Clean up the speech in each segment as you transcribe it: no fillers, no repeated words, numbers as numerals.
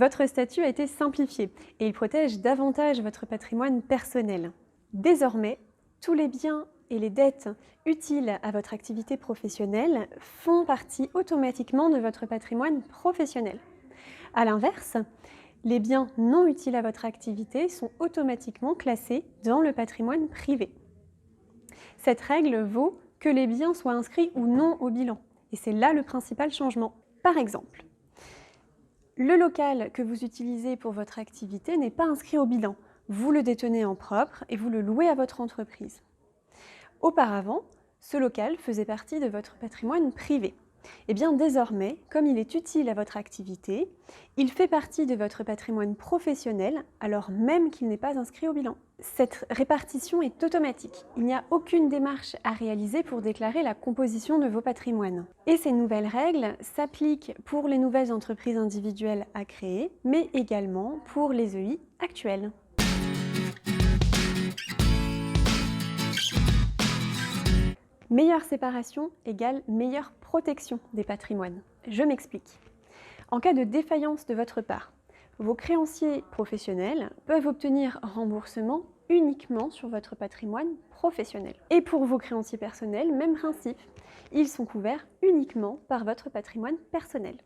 Votre statut a été simplifié et il protège davantage votre patrimoine personnel. Désormais, tous les biens et les dettes utiles à votre activité professionnelle font partie automatiquement de votre patrimoine professionnel. A l'inverse, les biens non utiles à votre activité sont automatiquement classés dans le patrimoine privé. Cette règle vaut que les biens soient inscrits ou non au bilan. Et c'est là le principal changement. Par exemple, le local que vous utilisez pour votre activité n'est pas inscrit au bilan. Vous le détenez en propre et vous le louez à votre entreprise. Auparavant, ce local faisait partie de votre patrimoine privé. Et bien désormais, comme il est utile à votre activité, il fait partie de votre patrimoine professionnel alors même qu'il n'est pas inscrit au bilan. Cette répartition est automatique. Il n'y a aucune démarche à réaliser pour déclarer la composition de vos patrimoines. Et ces nouvelles règles s'appliquent pour les nouvelles entreprises individuelles à créer, mais également pour les EI actuelles. Meilleure séparation égale meilleure protection des patrimoines. Je m'explique. En cas de défaillance de votre part, vos créanciers professionnels peuvent obtenir remboursement uniquement sur votre patrimoine professionnel. Et pour vos créanciers personnels, même principe. Ils sont couverts uniquement par votre patrimoine personnel.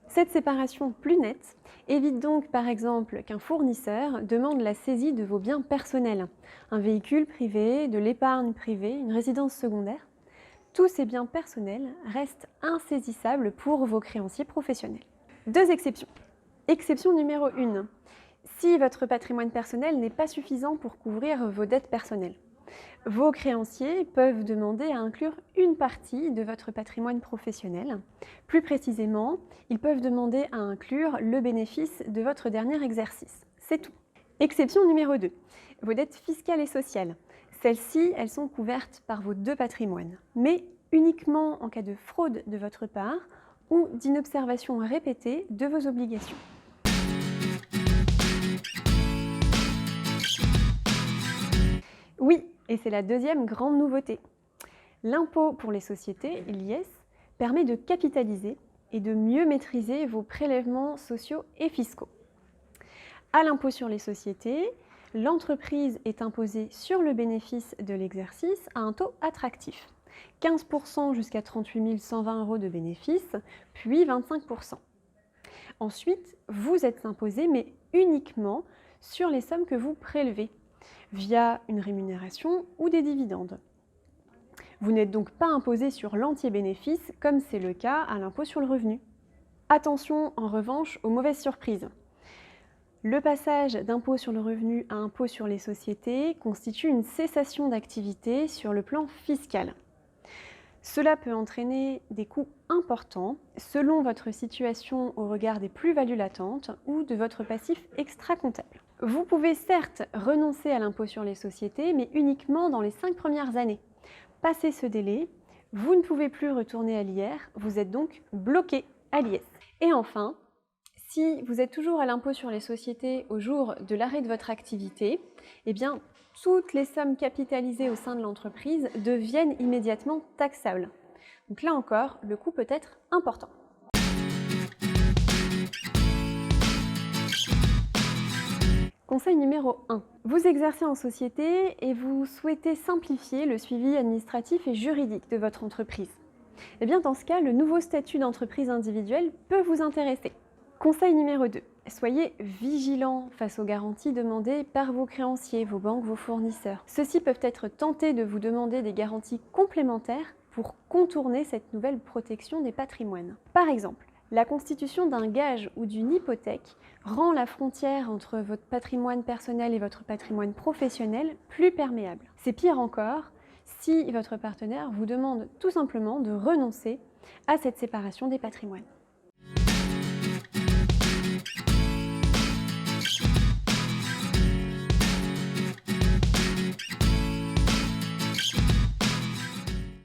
Cette séparation plus nette évite donc par exemple qu'un fournisseur demande la saisie de vos biens personnels, un véhicule privé, de l'épargne privée, une résidence secondaire. Tous ces biens personnels restent insaisissables pour vos créanciers professionnels. Deux exceptions. Exception numéro 1. Si votre patrimoine personnel n'est pas suffisant pour couvrir vos dettes personnelles, vos créanciers peuvent demander à inclure une partie de votre patrimoine professionnel. Plus précisément, ils peuvent demander à inclure le bénéfice de votre dernier exercice. C'est tout. Exception numéro 2. Vos dettes fiscales et sociales. Celles-ci, elles sont couvertes par vos deux patrimoines, mais uniquement en cas de fraude de votre part ou d'inobservation répétée de vos obligations. Oui, et c'est la deuxième grande nouveauté. L'impôt pour les sociétés, l'IS, permet de capitaliser et de mieux maîtriser vos prélèvements sociaux et fiscaux. À l'impôt sur les sociétés, l'entreprise est imposée sur le bénéfice de l'exercice à un taux attractif. 15% jusqu'à 38 120 € de bénéfice, puis 25%. Ensuite, vous êtes imposé, mais uniquement sur les sommes que vous prélevez, via une rémunération ou des dividendes. Vous n'êtes donc pas imposé sur l'entier bénéfice, comme c'est le cas à l'impôt sur le revenu. Attention en revanche aux mauvaises surprises. Le passage d'impôt sur le revenu à impôt sur les sociétés constitue une cessation d'activité sur le plan fiscal. Cela peut entraîner des coûts importants selon votre situation au regard des plus-values latentes ou de votre passif extra-comptable. Vous pouvez certes renoncer à l'impôt sur les sociétés, mais uniquement dans les 5 premières années. Passé ce délai, vous ne pouvez plus retourner à l'IR, vous êtes donc bloqué à l'IS. Et enfin, si vous êtes toujours à l'impôt sur les sociétés au jour de l'arrêt de votre activité, eh bien, toutes les sommes capitalisées au sein de l'entreprise deviennent immédiatement taxables. Donc là encore, le coût peut être important. Conseil numéro 1. Vous exercez en société et vous souhaitez simplifier le suivi administratif et juridique de votre entreprise. Eh bien, dans ce cas, le nouveau statut d'entreprise individuelle peut vous intéresser. Conseil numéro 2. Soyez vigilants face aux garanties demandées par vos créanciers, vos banques, vos fournisseurs. Ceux-ci peuvent être tentés de vous demander des garanties complémentaires pour contourner cette nouvelle protection des patrimoines. Par exemple, la constitution d'un gage ou d'une hypothèque rend la frontière entre votre patrimoine personnel et votre patrimoine professionnel plus perméable. C'est pire encore si votre partenaire vous demande tout simplement de renoncer à cette séparation des patrimoines.